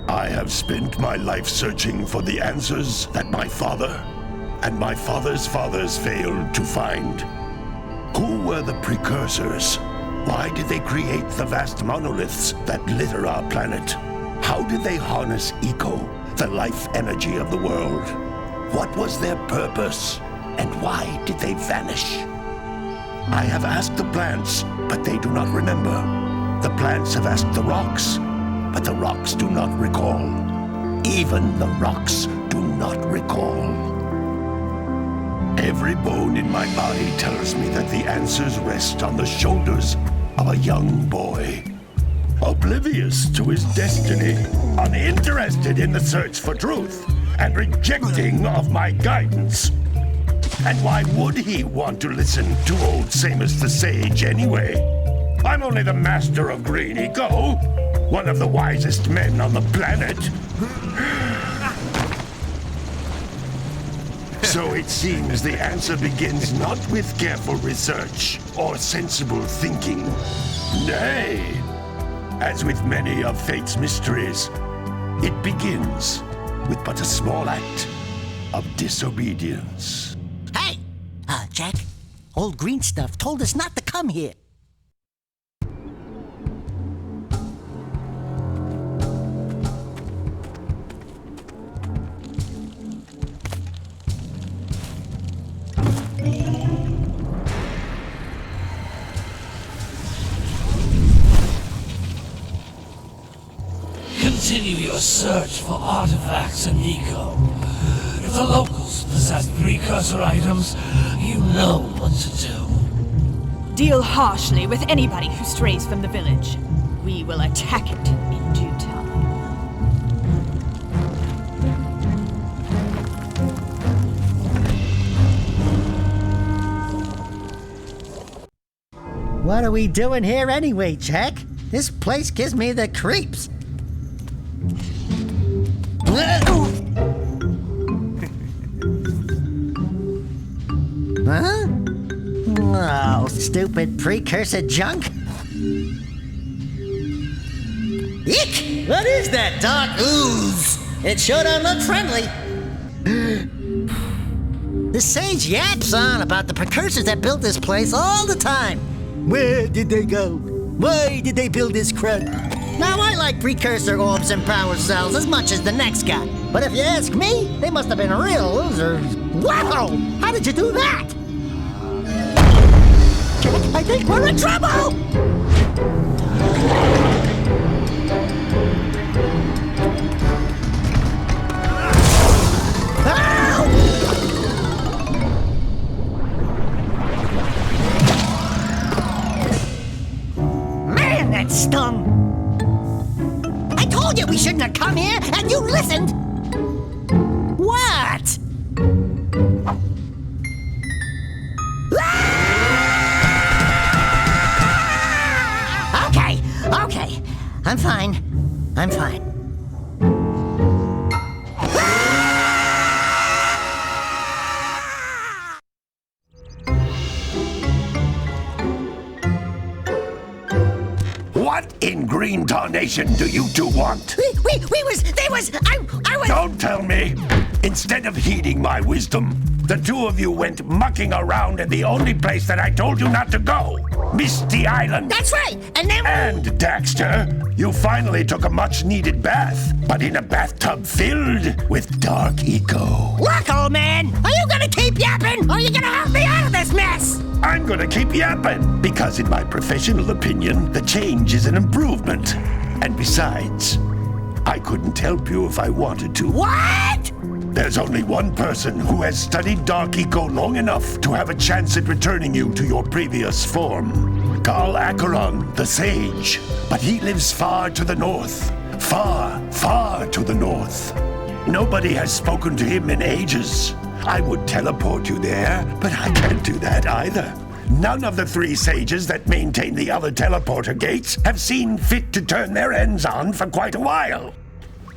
I have spent my life searching for the answers that my father and my father's fathers failed to find. Who were the Precursors? Why did they create the vast monoliths that litter our planet? How did they harness eco, the life energy of the world? What was their purpose? And why did they vanish? I have asked the plants, but they do not remember. The plants have asked the rocks, but the rocks do not recall. Even the rocks do not recall. Every bone in my body tells me that the answers rest on the shoulders of a young boy. Oblivious to his destiny, uninterested in the search for truth, and rejecting of my guidance. And why would he want to listen to old Samus the Sage anyway? I'm only the master of green eco, one of the wisest men on the planet. So it seems the answer begins not with careful research or sensible thinking. Nay, as with many of fate's mysteries, it begins with but a small act of disobedience. Hey! Jack, old green stuff told us not to come here. Continue your search for artifacts and eco. If the locals possess precursor items, you know what to do. Deal harshly with anybody who strays from the village. We will attack it in due time. What are we doing here anyway, Jack? This place gives me the creeps. Huh? Oh, stupid precursor junk. Eek! What is that dark ooze? It sure don't look friendly. The sage yaps on about the precursors that built this place all the time. Where did they go? Why did they build this crud? Now, I like precursor orbs and power cells as much as the next guy. But if you ask me, they must have been real losers. Wow! How did you do that? Jack, I think we're in trouble! Man, that stung! I told you we shouldn't have come here, and you listened! What? Okay. I'm fine. What in green tarnation do you two want? I was... Don't tell me! Instead of heeding my wisdom, the two of you went mucking around in the only place that I told you not to go. Misty Island. That's right, and then... And, Daxter, you finally took a much-needed bath, but in a bathtub filled with dark eco. Look, old man, are you gonna keep yapping, or are you gonna help me out of this mess? I'm gonna keep yapping, because in my professional opinion, the change is an improvement. And besides, I couldn't help you if I wanted to. What? There's only one person who has studied Dark Eco long enough to have a chance at returning you to your previous form. Carl Acheron, the Sage. But he lives far to the north. Far, far to the north. Nobody has spoken to him in ages. I would teleport you there, but I can't do that either. None of the three sages that maintain the other teleporter gates have seen fit to turn their ends on for quite a while.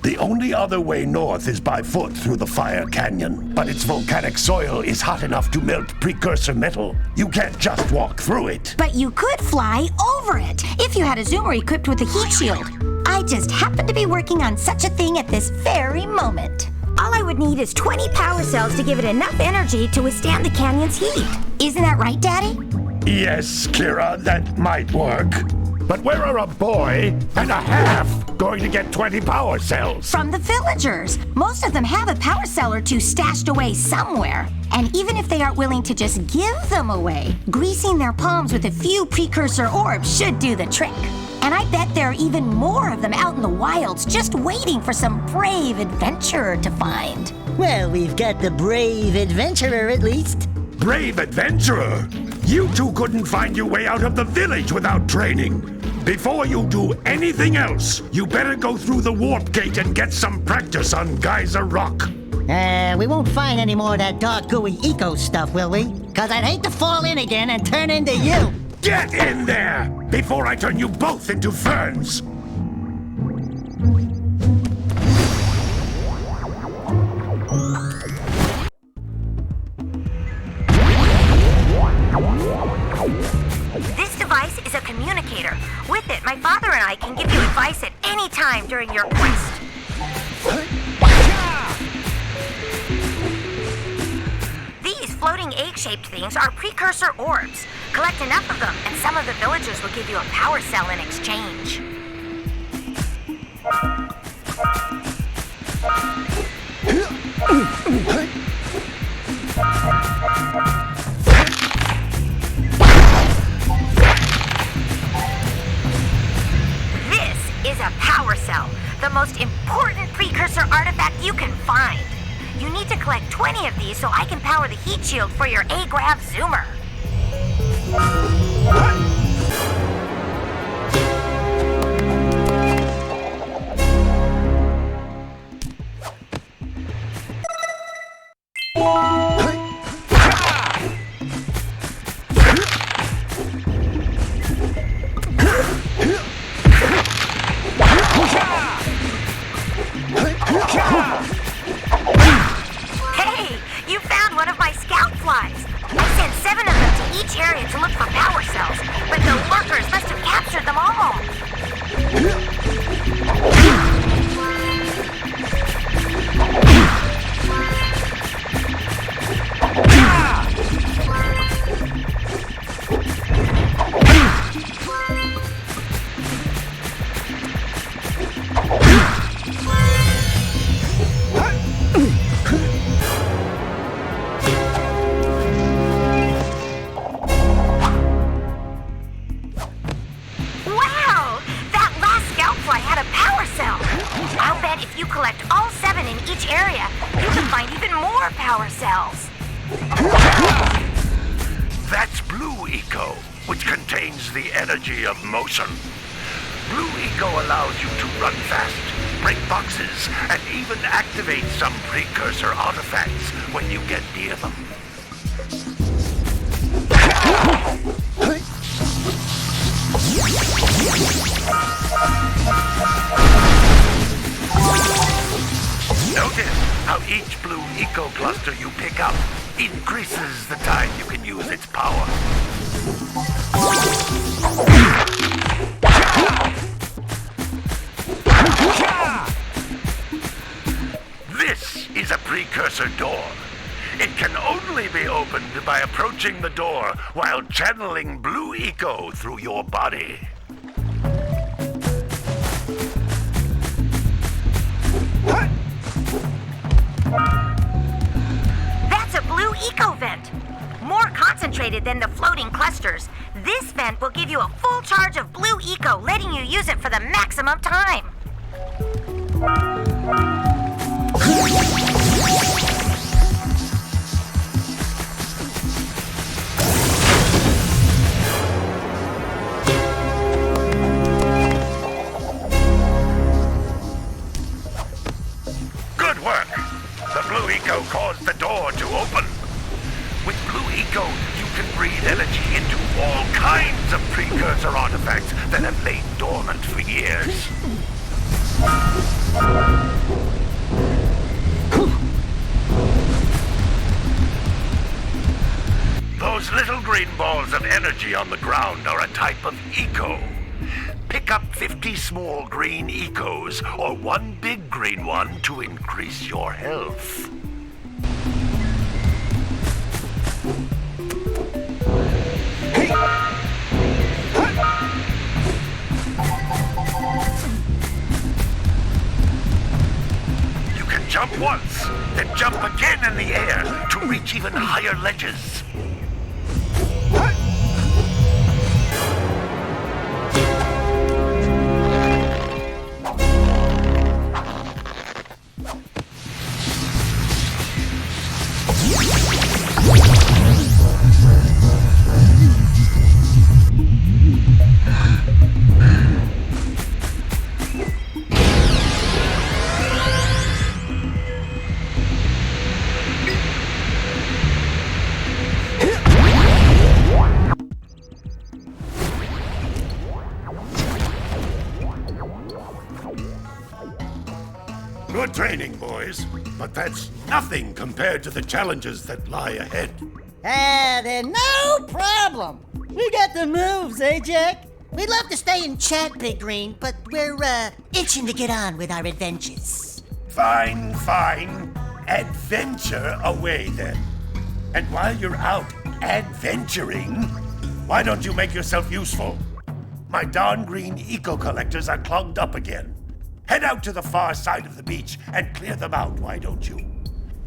The only other way north is by foot through the Fire Canyon, but its volcanic soil is hot enough to melt precursor metal. You can't just walk through it. But you could fly over it, if you had a zoomer equipped with a heat shield. I I just happen to be working on such a thing at this very moment. All I would need is 20 power cells to give it enough energy to withstand the canyon's heat. Isn't that right, Daddy? Yes, Kira, that might work. But where are a boy and a half going to get 20 power cells? From the villagers. Most of them have a power cell or two stashed away somewhere. And even if they aren't willing to just give them away, greasing their palms with a few precursor orbs should do the trick. And I bet there are even more of them out in the wilds just waiting for some brave adventurer to find. Well, we've got the brave adventurer at least. Brave adventurer? You two couldn't find your way out of the village without training. Before you do anything else, you better go through the warp gate and get some practice on Geyser Rock. We won't find any more of that dark gooey eco stuff, will we? 'Cause I'd hate to fall in again and turn into you. Get in there before I turn you both into ferns. This device is a communicator. With it, my father and I can give you advice at any time during your quest. These floating egg-shaped things are precursor orbs. Collect enough of them, and some of the villagers will give you a power cell in exchange. This is a power cell, the most important precursor artifact you can find. You need to collect 20 of these so I can power the heat shield for your A-Grav Zoomer. Hey, you found one of my scout flies. I sent 7 of them to each area to look for power cells, but the lurkers must have captured them all. Wow! That last scout fly had a power cell. I'll bet if you collect all 7 in each area, you can find even more power cells. That's Blue Eco, which contains the energy of motion. Blue Eco allows you to run fast, break boxes, and even activate some precursor artifacts when you get near them. Notice how each Blue Eco cluster you pick up increases the time you can use its power. This is a precursor door. It can only be opened by approaching the door while channeling Blue Eco through your body. That's a Blue Eco vent. More concentrated than the floating clusters. This vent will give you a full charge of Blue Eco, letting you use it for the maximum time. Good work! The Blue Eco caused the door to open. With Blue Eco, you can breathe energy into all kinds of precursor artifacts that have lain dormant for years. Those little green balls of energy on the ground are a type of eco. Pick up 50 small green ecos or one big green one to increase your health. You can jump once, then jump again in the air to reach even higher ledges. Good training, boys, but that's nothing compared to the challenges that lie ahead. Then no problem. We got the moves, eh, Jack? We'd love to stay and chat, Big Green, but we're, itching to get on with our adventures. Fine, fine. Adventure away, then. And while you're out adventuring, why don't you make yourself useful? My darn green eco-collectors are clogged up again. Head out to the far side of the beach and clear them out, why don't you?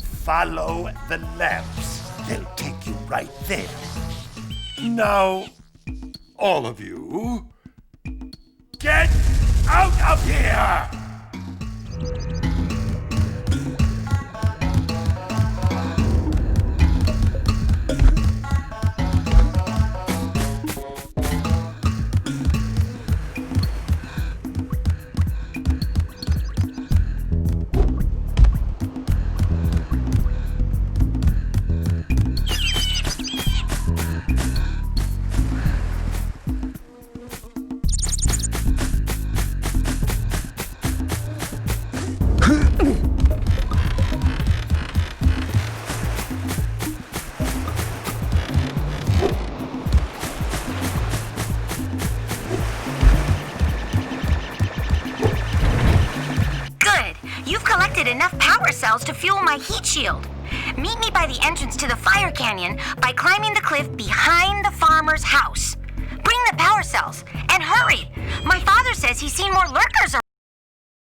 Follow the lamps. They'll take you right there. Now, all of you, get out of here! Enough power cells to fuel my heat shield. Meet me by the entrance to the fire canyon by climbing the cliff behind the farmer's house. Bring the power cells and hurry. My father says he's seen more lurkers around.